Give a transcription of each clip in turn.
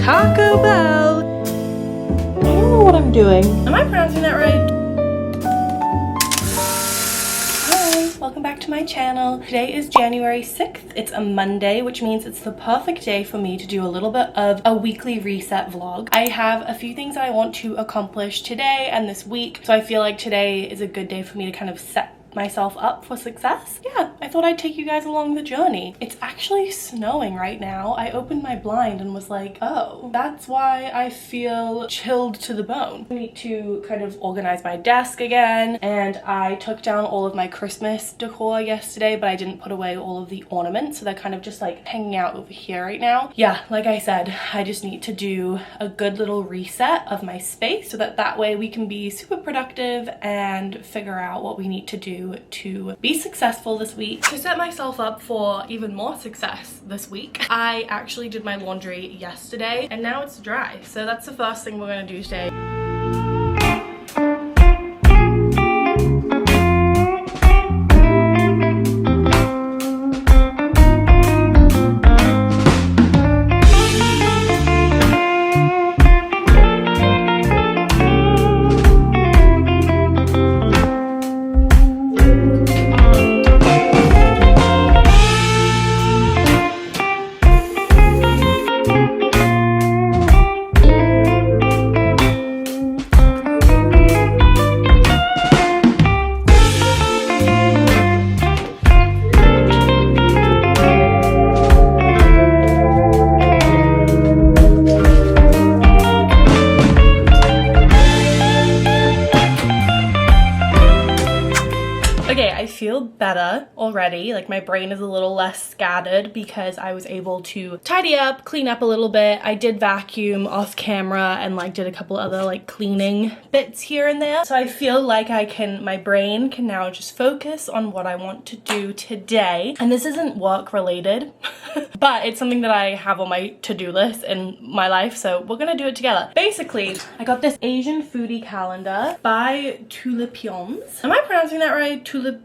Taco Bell. I don't know what I'm doing. Am I pronouncing that right? Hi, welcome back to my channel. Today is January 6th. It's a Monday, which means it's the perfect day for me to do a little bit of a weekly reset vlog. I have a few things that I want to accomplish today and this week, so I feel like today is a good day for me to kind of set myself up for success. Yeah, I thought I'd take you guys along the journey. It's actually snowing right now. I opened my blind and was like, oh, that's why I feel chilled to the bone. I need to kind of organize my desk again, and I took down all of my Christmas decor yesterday, but I didn't put away all of the ornaments, so they're kind of just like hanging out over here right now. Yeah, like I said, I just need to do a good little reset of my space so that way we can be super productive and figure out what we need to do to be successful this week. To set myself up for even more success this week, I actually did my laundry yesterday and now it's dry. So that's the first thing we're gonna do today. Okay, I feel better already. Like my brain is a little less scattered because I was able to tidy up, clean up a little bit. I did vacuum off camera and like did a couple other like cleaning bits here and there. So I feel like my brain can now just focus on what I want to do today. And this isn't work related, but it's something that I have on my to-do list in my life. So we're gonna do it together. Basically, I got this Asian foodie calendar by Tulipions. Am I pronouncing that right? Tulipions.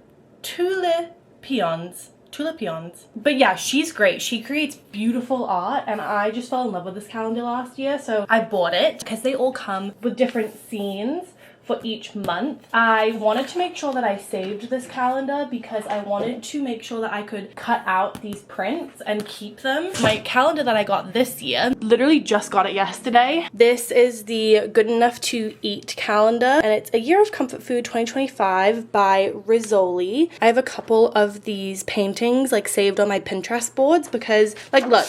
But yeah, she's great. She creates beautiful art and I just fell in love with this calendar last year, so I bought it because they all come with different scenes for each month. I wanted to make sure that I saved this calendar because I wanted to make sure that I could cut out these prints and keep them. My calendar that I got this year, literally just got it yesterday. This is the Good Enough to Eat calendar and it's a Year of Comfort Food 2025 by Rizzoli. I have a couple of these paintings like saved on my Pinterest boards because like look,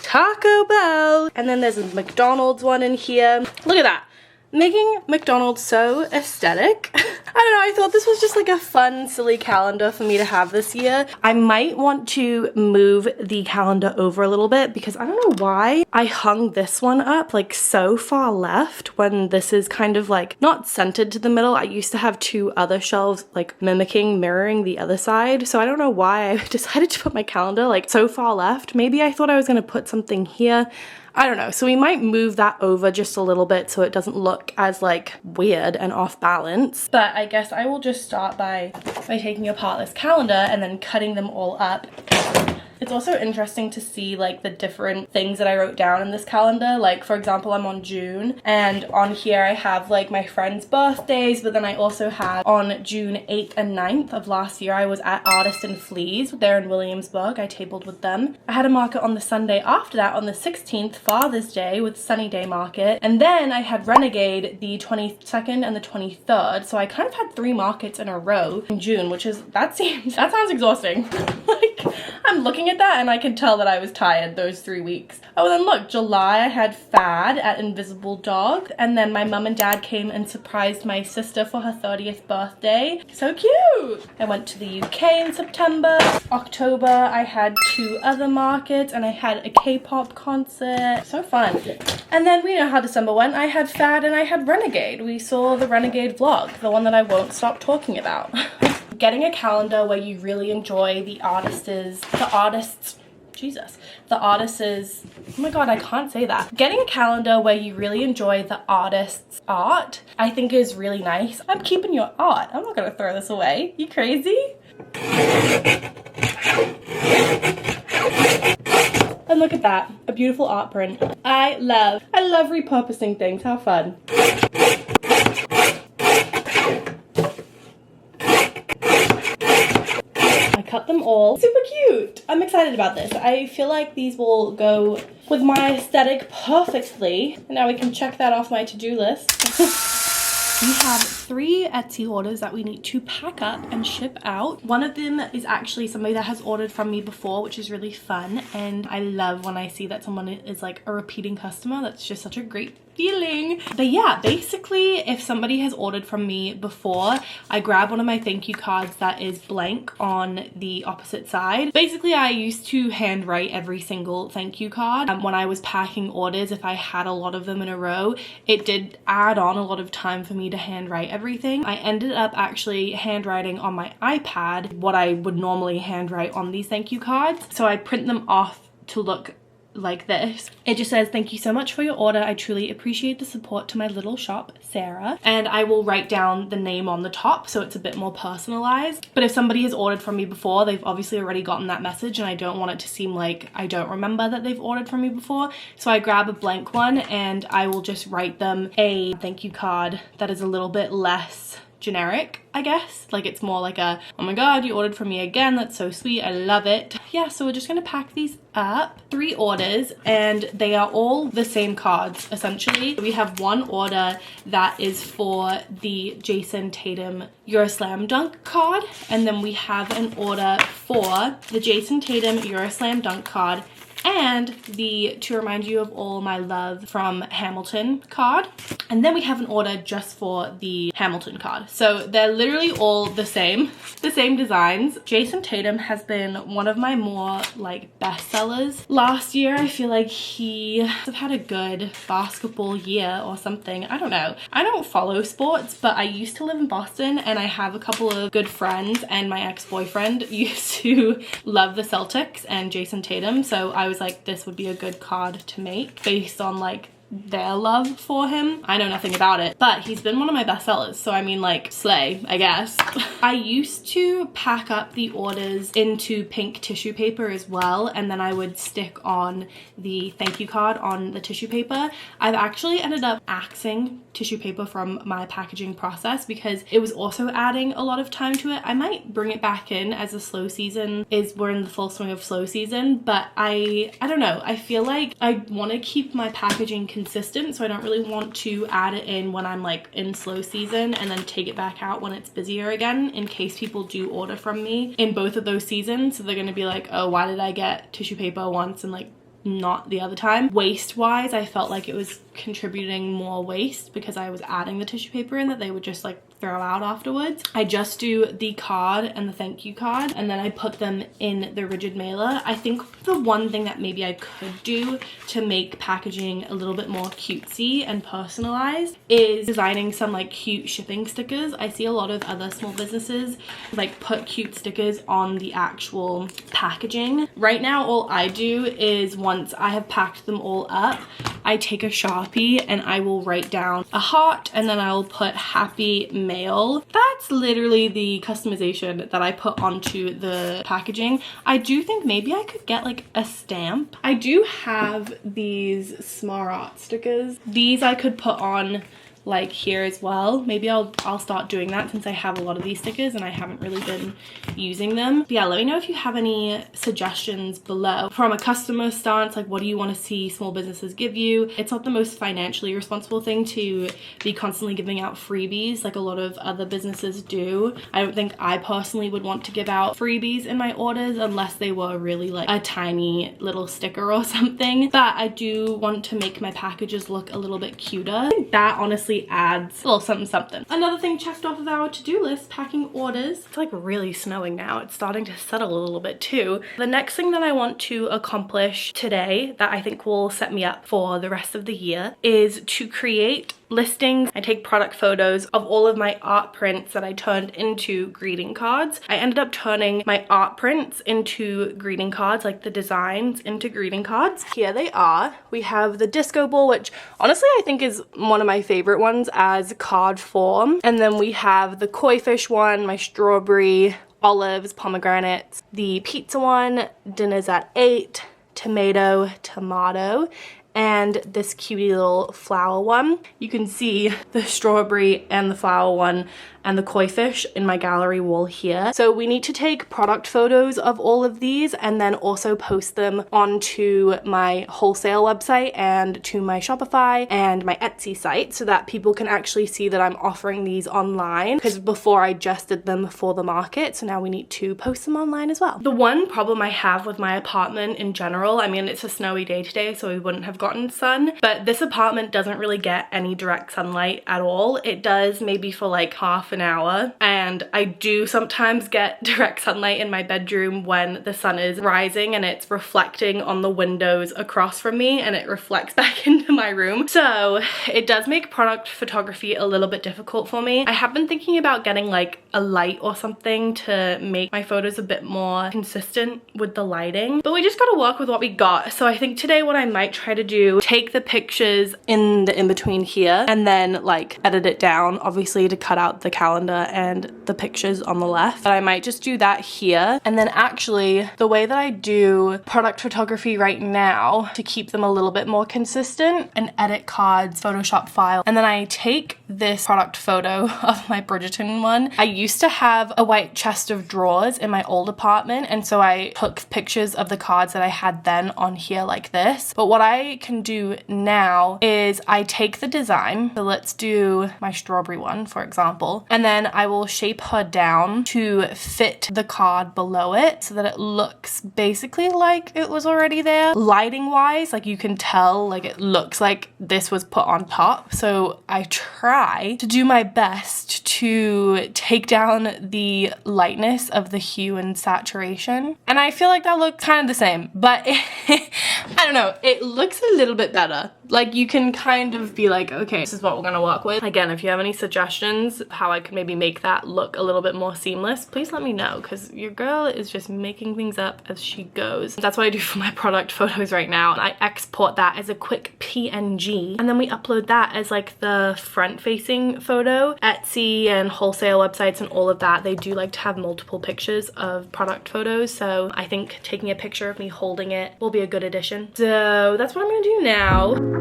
Taco Bell, and then there's a McDonald's one in here. Look at that. Making McDonald's so aesthetic. I don't know, I thought this was just like a fun, silly calendar for me to have this year. I might want to move the calendar over a little bit because I don't know why I hung this one up like so far left when this is kind of like not centered to the middle. I used to have two other shelves like mirroring the other side. So I don't know why I decided to put my calendar like so far left. Maybe I thought I was gonna put something here. I don't know, so we might move that over just a little bit so it doesn't look as like weird and off balance. But I guess I will just start by taking apart this calendar and then cutting them all up. It's also interesting to see like the different things that I wrote down in this calendar. Like for example, I'm on June and on here I have like my friends' birthdays, but then I also have on June 8th and 9th of last year, I was at Artist and Fleas. They're in Williamsburg. I tabled with them. I had a market on the Sunday after that on the 16th, Father's Day with Sunny Day Market. And then I had Renegade the 22nd and the 23rd. So I kind of had 3 markets in a row in June, which is, that sounds exhausting. Like I'm looking at that and I can tell that I was tired those 3 weeks. Oh, then look, July I had Fad at Invisible Dog, and then my mum and dad came and surprised my sister for her 30th birthday. So cute! I went to the UK in September. October I had 2 other markets and I had a K-pop concert. So fun. And then we know how December went. I had Fad and I had Renegade. We saw the Renegade vlog, the one that I won't stop talking about. Getting a calendar where you really enjoy the artist's, oh my god, I can't say that. Getting a calendar where you really enjoy the artist's art, I think is really nice. I'm keeping your art. I'm not gonna throw this away. You crazy? And look at that. A beautiful art print. I love repurposing things. How fun. I cut them all. Super cute. I'm excited about this. I feel like these will go with my aesthetic perfectly. And now we can check that off my to-do list. We have 3 Etsy orders that we need to pack up and ship out. One of them is actually somebody that has ordered from me before, which is really fun. And I love when I see that someone is like a repeating customer. That's just such a great feeling. But yeah, basically if somebody has ordered from me before, I grab one of my thank you cards that is blank on the opposite side. Basically I used to handwrite every single thank you card. When I was packing orders, if I had a lot of them in a row, it did add on a lot of time for me to handwrite everything. I ended up actually handwriting on my iPad what I would normally handwrite on these thank you cards. So I print them off to look like this. It just says, "Thank you so much for your order. I truly appreciate the support to my little shop, Sarah." And I will write down the name on the top so it's a bit more personalized. But if somebody has ordered from me before, they've obviously already gotten that message and I don't want it to seem like I don't remember that they've ordered from me before. So I grab a blank one and I will just write them a thank you card that is a little bit less generic, I guess. Like it's more like a, "Oh my god, you ordered from me again, that's so sweet, I love it." Yeah, so we're just gonna pack these up. 3 orders and they are all the same cards essentially. We have one order that is for the Jason Tatum You're a Slam Dunk card, and then we have an order for the Jason Tatum You're a Slam Dunk card and the To Remind You of All My Love from Hamilton card. And then we have an order just for the Hamilton card. So they're literally all the same designs. Jason Tatum has been one of my more like bestsellers. Last year, I feel like he have had a good basketball year or something. I don't know. I don't follow sports, but I used to live in Boston and I have a couple of good friends, and my ex-boyfriend used to love the Celtics and Jason Tatum. So I was like, this would be a good card to make based on like their love for him. I know nothing about it, but he's been one of my best sellers, so I mean like slay, I guess. I used to pack up the orders into pink tissue paper as well, and then I would stick on the thank you card on the tissue paper. I've actually ended up axing tissue paper from my packaging process because it was also adding a lot of time to it. I might bring it back in as a slow season we're in the full swing of slow season, but I don't know, I feel like I want to keep my packaging consistent, so I don't really want to add it in when I'm like in slow season and then take it back out when it's busier again, in case people do order from me in both of those seasons. So they're gonna be like, "Oh, why did I get tissue paper once and like not the other time?" Waste wise, I felt like it was contributing more waste because I was adding the tissue paper in that they would just like throw out afterwards. I just do the card and the thank you card, and then I put them in the rigid mailer. I think the one thing that maybe I could do to make packaging a little bit more cutesy and personalized is designing some like cute shipping stickers. I see a lot of other small businesses like put cute stickers on the actual packaging. Right now all I do is, once I have packed them all up, I take a Sharpie and I will write down a heart, and then I'll put happy mail. That's literally the customization that I put onto the packaging. I do think maybe I could get like a stamp. I do have these Smart Art stickers. These I could put on like here as well. Maybe I'll start doing that since I have a lot of these stickers and I haven't really been using them. But yeah, let me know if you have any suggestions below. From a customer stance, like what do you want to see small businesses give you? It's not the most financially responsible thing to be constantly giving out freebies like a lot of other businesses do. I don't think I personally would want to give out freebies in my orders unless they were really like a tiny little sticker or something. But I do want to make my packages look a little bit cuter. I think that honestly adds a little something. Another thing checked off of our to-do list, packing orders. It's like really snowing now. It's starting to settle a little bit too. The next thing that I want to accomplish today that I think will set me up for the rest of the year is to create listings. I take product photos of all of my art prints that I turned into greeting cards. I ended up turning my art prints into greeting cards, like the designs into greeting cards. Here they are. We have the disco ball, which honestly I think is one of my favorite ones as card form. And then we have the koi fish one, my strawberry, olives, pomegranates, the pizza one, dinner's at 8, tomato, tomato, and this cutie little flower one. You can see the strawberry and the flower one and the koi fish in my gallery wall here. So we need to take product photos of all of these and then also post them onto my wholesale website and to my Shopify and my Etsy site so that people can actually see that I'm offering these online, because before I just did them for the market, so now we need to post them online as well. The one problem I have with my apartment in general, I mean, it's a snowy day today, so we wouldn't have gotten sun, but this apartment doesn't really get any direct sunlight at all. It does maybe for like half an hour, and I do sometimes get direct sunlight in my bedroom when the sun is rising and it's reflecting on the windows across from me and it reflects back into my room. So it does make product photography a little bit difficult for me. I have been thinking about getting like a light or something to make my photos a bit more consistent with the lighting, but we just gotta work with what we got. So I think today what I might try to do, take the pictures in the in-between here and then like edit it down, obviously to cut out the calendar and the pictures on the left. But I might just do that here. And then actually the way that I do product photography right now to keep them a little bit more consistent, and edit cards, Photoshop file, and then I take this product photo of my Bridgerton one. I used to have a white chest of drawers in my old apartment, and so I took pictures of the cards that I had then on here like this. But what I can do now is I take the design, so let's do my strawberry one for example, and then I will shape her down to fit the card below it so that it looks basically like it was already there. Lighting wise, like you can tell, like it looks like this was put on top. So I try to do my best to take down the lightness of the hue and saturation. And I feel like that looks kind of the same, but I don't know, it looks a little bit better. Like you can kind of be like, okay, this is what we're gonna work with. Again, if you have any suggestions how I could maybe make that look a little bit more seamless, please let me know, because your girl is just making things up as she goes. That's what I do for my product photos right now. I export that as a quick PNG and then we upload that as like the front facing photo. Etsy and wholesale websites and all of that, they do like to have multiple pictures of product photos, so I think taking a picture of me holding it will be a good addition. So that's what I'm gonna do now.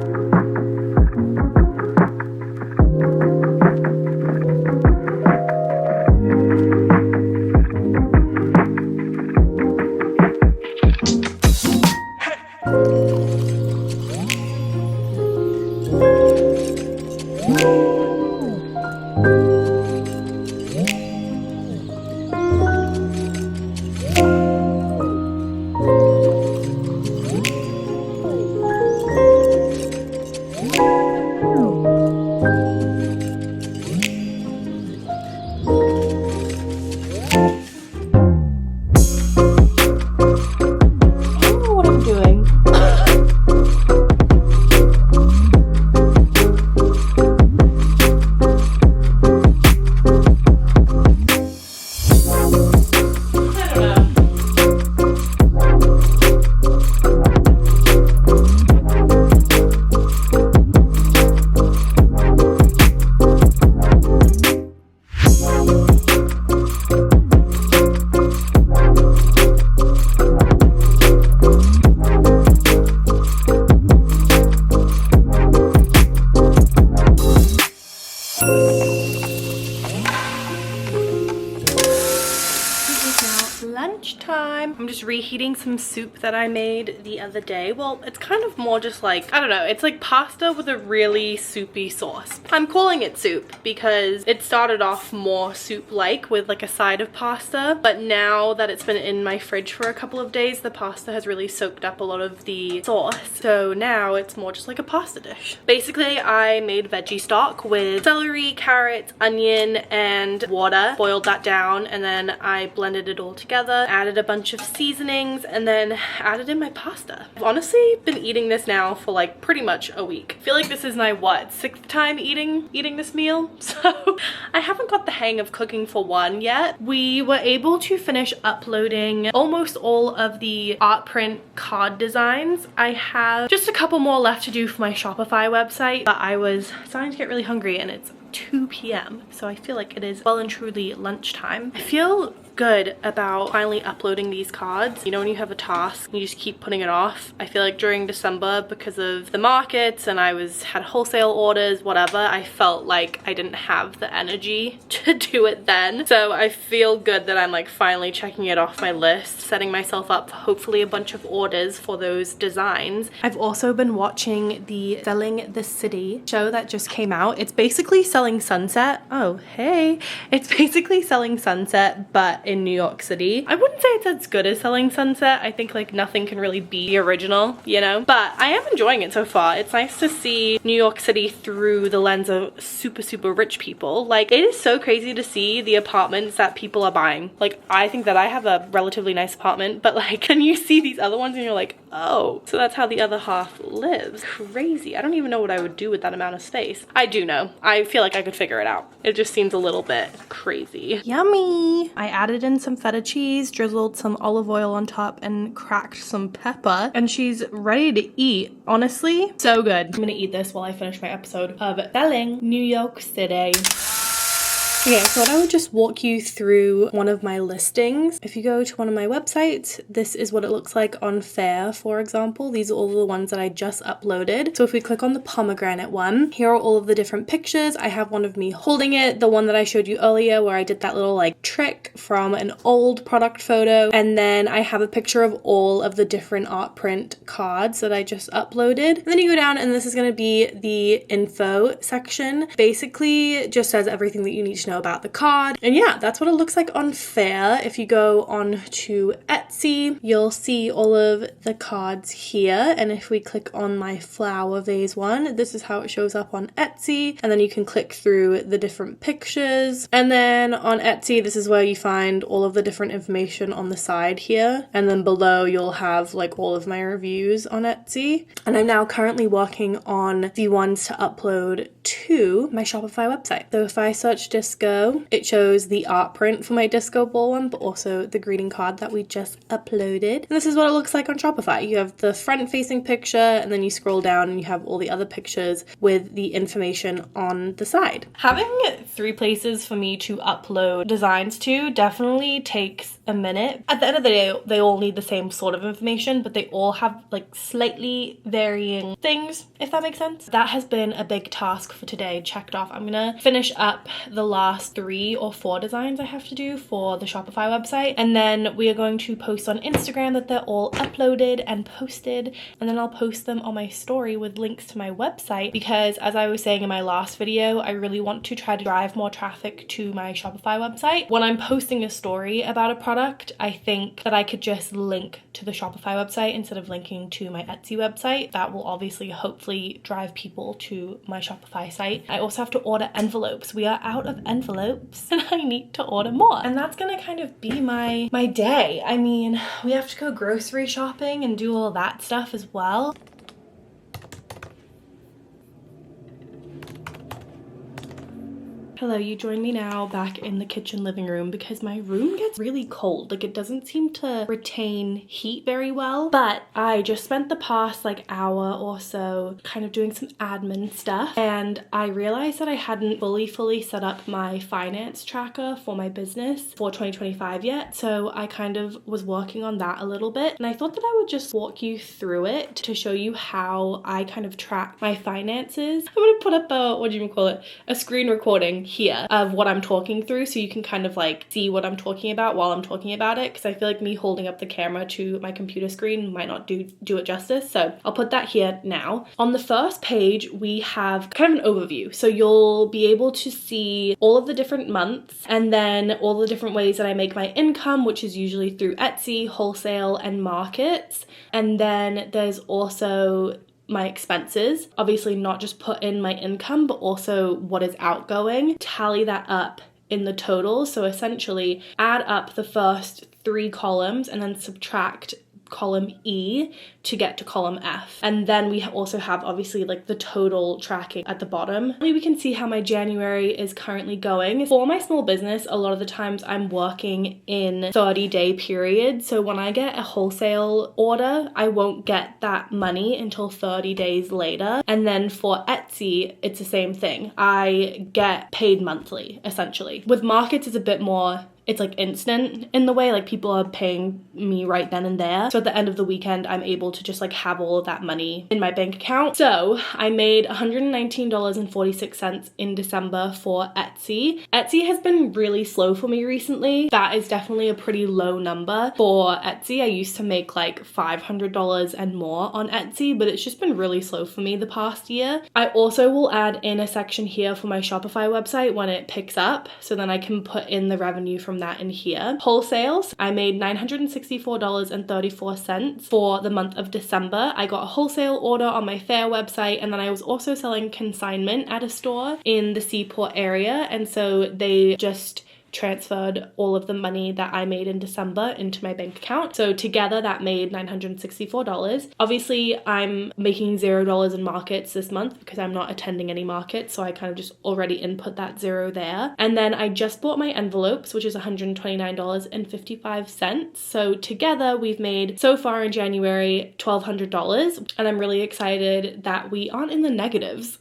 Lunchtime. I'm just reheating some soup that I made the other day. Well, it's kind of more just like, I don't know, it's like pasta with a really soupy sauce. I'm calling it soup because it started off more soup-like with like a side of pasta, but now that it's been in my fridge for a couple of days, the pasta has really soaked up a lot of the sauce. So now it's more just like a pasta dish. Basically, I made veggie stock with celery, carrots, onion, and water, boiled that down, and then I blended it all together, added a bunch of seasonings, and then added in my pasta. I've honestly been eating this now for like pretty much a week. I feel like this is my what, 6th time eating this meal? So I haven't got the hang of cooking for one yet. We were able to finish uploading almost all of the art print card designs. I have just a couple more left to do for my Shopify website, but I was starting to get really hungry and it's 2 p.m. so I feel like it is well and truly lunchtime. I feel good about finally uploading these cards. You know, when you have a task, you just keep putting it off. I feel like during December, because of the markets and I had wholesale orders, whatever, I felt like I didn't have the energy to do it then. So I feel good that I'm like finally checking it off my list, setting myself up for hopefully a bunch of orders for those designs. I've also been watching the Selling the City show that just came out. It's basically Selling Sunset. Oh, hey. It's basically Selling Sunset, but in New York City. I wouldn't say it's as good as Selling Sunset. I think like nothing can really be the original, you know? But I am enjoying it so far. It's nice to see New York City through the lens of super, super rich people. Like, it is so crazy to see the apartments that people are buying. Like, I think that I have a relatively nice apartment, but like, when you see these other ones and you're like, oh, so that's how the other half lives. Crazy. I don't even know what I would do with that amount of space. I do know. I feel like I could figure it out. It just seems a little bit crazy. Yummy. I added in some feta cheese, drizzled some olive oil on top, and cracked some pepper, and she's ready to eat. Honestly, so good. I'm gonna eat this while I finish my episode of Selling New York City. Okay, I thought I would just walk you through one of my listings. If you go to one of my websites, this is what it looks like on Fair, for example. These are all the ones that I just uploaded. So if we click on the pomegranate one, here are all of the different pictures. I have one of me holding it, the one that I showed you earlier where I did that little like trick from an old product photo. And then I have a picture of all of the different art print cards that I just uploaded. And then you go down and this is going to be the info section. Basically just says everything that you need to know about the card. And yeah, that's what it looks like on Fair. If you go on to Etsy, you'll see all of the cards here. And if we click on my flower vase one, this is how it shows up on Etsy. And then you can click through the different pictures. And then on Etsy, this is where you find all of the different information on the side here. And then below you'll have like all of my reviews on Etsy. And I'm now currently working on the ones to upload to my Shopify website. So if I search disco, it shows the art print for my disco ball one, but also the greeting card that we just uploaded. And this is what it looks like on Shopify. You have the front facing picture and then you scroll down and you have all the other pictures with the information on the side. Having 3 places for me to upload designs to definitely takes a minute. At the end of the day, they all need the same sort of information, but they all have like slightly varying things, if that makes sense. That has been a big task for today, checked off. I'm gonna finish up the last 3 or 4 designs I have to do for the Shopify website, and then we are going to post on Instagram that they're all uploaded and posted, and then I'll post them on my story with links to my website, because as I was saying in my last video, I really want to try to drive more traffic to my Shopify website. When I'm posting a story about a product, I think that I could just link to the Shopify website instead of linking to my Etsy website. That will obviously hopefully drive people to my Shopify site. I also have to order envelopes. We are out of envelopes and I need to order more. And that's gonna kind of be my day. I mean, we have to go grocery shopping and do all that stuff as well. Hello, you join me now back in the kitchen living room because my room gets really cold. Like, it doesn't seem to retain heat very well, but I just spent the past like hour or so kind of doing some admin stuff, and I realized that I hadn't fully set up my finance tracker for my business for 2025 yet. So I kind of was working on that a little bit, and I thought that I would just walk you through it to show you how I kind of track my finances. I'm gonna put up a screen recording here of what I'm talking through so you can kind of like see what I'm talking about while I'm talking about it, because I feel like me holding up the camera to my computer screen might not do it justice. So I'll put that here now. On the first page we have kind of an overview, so you'll be able to see all of the different months and then all the different ways that I make my income, which is usually through Etsy, wholesale, and markets. And then there's also my expenses, obviously not just put in my income, but also what is outgoing, tally that up in the total. So essentially add up the first 3 columns and then subtract column E to get to column F. And then we also have obviously like the total tracking at the bottom. We can see how my January is currently going. For my small business, a lot of the times I'm working in 30-day periods. So when I get a wholesale order, I won't get that money until 30 days later. And then for Etsy, it's the same thing. I get paid monthly, essentially. With markets, it's a bit more it's like instant in the way, like people are paying me right then and there. So at the end of the weekend, I'm able to just like have all of that money in my bank account. So I made $119.46 in December for Etsy. Etsy has been really slow for me recently. That is definitely a pretty low number for Etsy. I used to make like $500 and more on Etsy, but it's just been really slow for me the past year. I also will add in a section here for my Shopify website when it picks up, so then I can put in the revenue from that in here. Wholesales, I made $964.34 for the month of December. I got a wholesale order on my Fair website, and then I was also selling consignment at a store in the Seaport area, and so they just transferred all of the money that I made in December into my bank account. So together that made $964. Obviously, I'm making $0 in markets this month because I'm not attending any markets, so I kind of just already input that $0 there. And then I just bought my envelopes, which is $129.55. So together we've made, so far in January, $1,200, and I'm really excited that we aren't in the negatives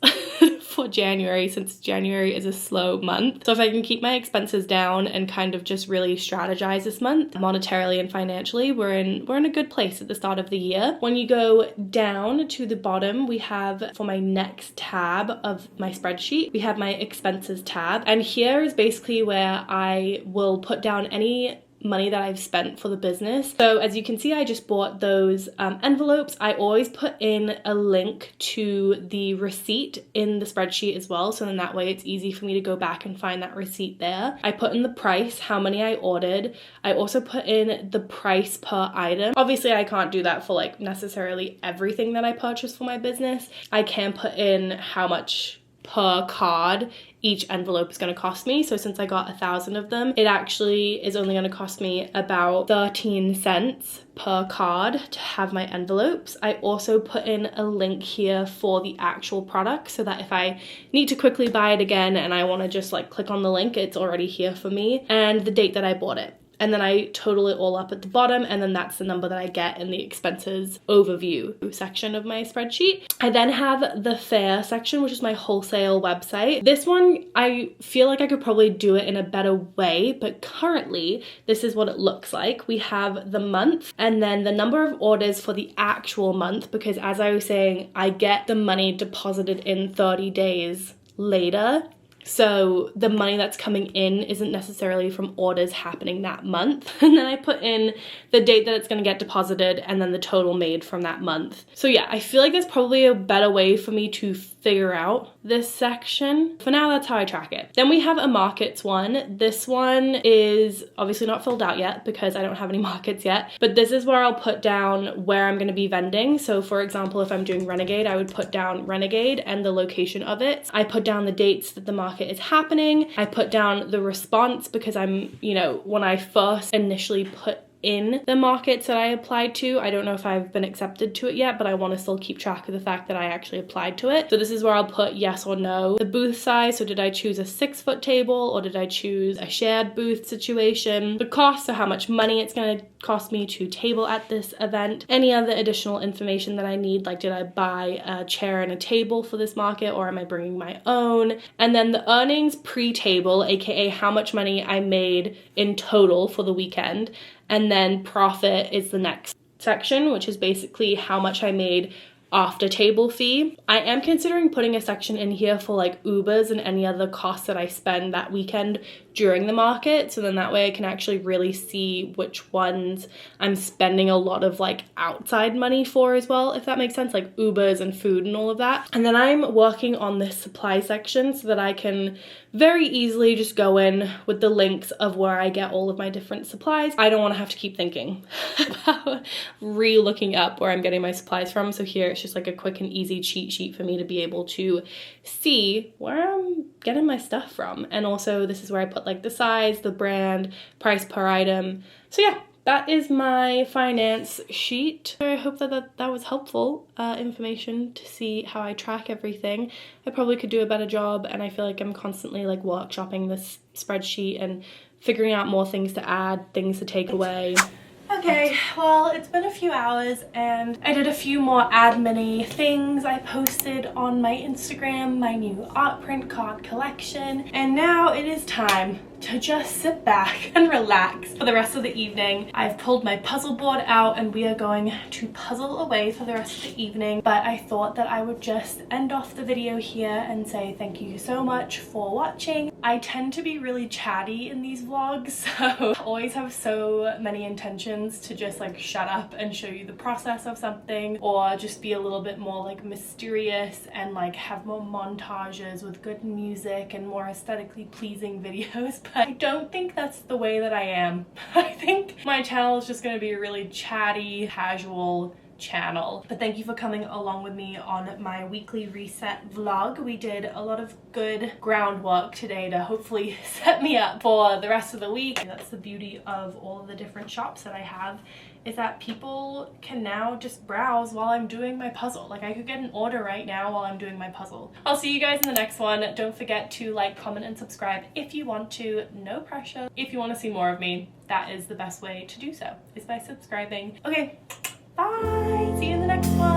for January, since January is a slow month. So if I can keep my expenses down and kind of just really strategize this month monetarily and financially, we're in a good place at the start of the year. When you go down to the bottom, we have, for my next tab of my spreadsheet, we have my expenses tab, and here is basically where I will put down any money that I've spent for the business. So as you can see, I just bought those envelopes. I always put in a link to the receipt in the spreadsheet as well, so then that way it's easy for me to go back and find that receipt there. I put in the price, how many I ordered. I also put in the price per item. Obviously I can't do that for like necessarily everything that I purchase for my business. I can put in how much per card each envelope is going to cost me. So since I got 1,000 of them, it actually is only going to cost me about 13 cents per card to have my envelopes. I also put in a link here for the actual product, so that if I need to quickly buy it again and I want to just like click on the link, it's already here for me, and the date that I bought it. And then I total it all up at the bottom, and then that's the number that I get in the expenses overview section of my spreadsheet. I then have the Fair section, which is my wholesale website. This one, I feel like I could probably do it in a better way, but currently this is what it looks like. We have the month and then the number of orders for the actual month, because as I was saying, I get the money deposited in 30 days later. So the money that's coming in isn't necessarily from orders happening that month. And then I put in the date that it's going to get deposited and then the total made from that month. So yeah, I feel like there's probably a better way for me to figure out this section. For now, that's how I track it. Then we have a markets one. This one is obviously not filled out yet because I don't have any markets yet, but this is where I'll put down where I'm going to be vending. So for example, if I'm doing Renegade, I would put down Renegade and the location of it. I put down the dates that the market is happening. I put down the response because I'm, when I first initially put in the markets that I applied to, I don't know if I've been accepted to it yet, but I want to still keep track of the fact that I actually applied to it. So this is where I'll put yes or no. The booth size, so did I choose a 6-foot table or did I choose a shared booth situation? The cost, so how much money it's going to cost me to table at this event. Any other additional information that I need, like did I buy a chair and a table for this market or am I bringing my own? And then the earnings pre-table, aka how much money I made in total for the weekend. And then profit is the next section, which is basically how much I made after table fee. I am considering putting a section in here for like Ubers and any other costs that I spend that weekend during the market, so then that way I can actually really see which ones I'm spending a lot of like outside money for as well, if that makes sense, like Ubers and food and all of that. And then I'm working on this supply section so that I can very easily just go in with the links of where I get all of my different supplies. I don't want to have to keep thinking about re-looking up where I'm getting my supplies from, so here it's just like a quick and easy cheat sheet for me to be able to see where I'm getting my stuff from. And also this is where I put like the size, the brand, price per item. So yeah, that is my finance sheet. I hope that was helpful information to see how I track everything. I probably could do a better job, and I feel like I'm constantly like workshopping this spreadsheet and figuring out more things to add, things to take away. Okay, well, it's been a few hours and I did a few more admin-y things. I posted on my Instagram my new art print card collection, and now it is time to just sit back and relax for the rest of the evening. I've pulled my puzzle board out and we are going to puzzle away for the rest of the evening, but I thought that I would just end off the video here and say thank you so much for watching. I tend to be really chatty in these vlogs, so I always have so many intentions to just like shut up and show you the process of something, or just be a little bit more like mysterious and like have more montages with good music and more aesthetically pleasing videos, but I don't think that's the way that I am. I think my channel is just going to be a really chatty, casual channel. But thank you for coming along with me on my weekly reset vlog. We did a lot of good groundwork today to hopefully set me up for the rest of the week. And that's the beauty of all of the different shops that I have, is that people can now just browse while I'm doing my puzzle. Like I could get an order right now while I'm doing my puzzle. I'll see you guys in the next one. Don't forget to like, comment, and subscribe if you want to. No pressure. If you want to see more of me, that is the best way to do so, is by subscribing. Okay, bye! See you in the next one!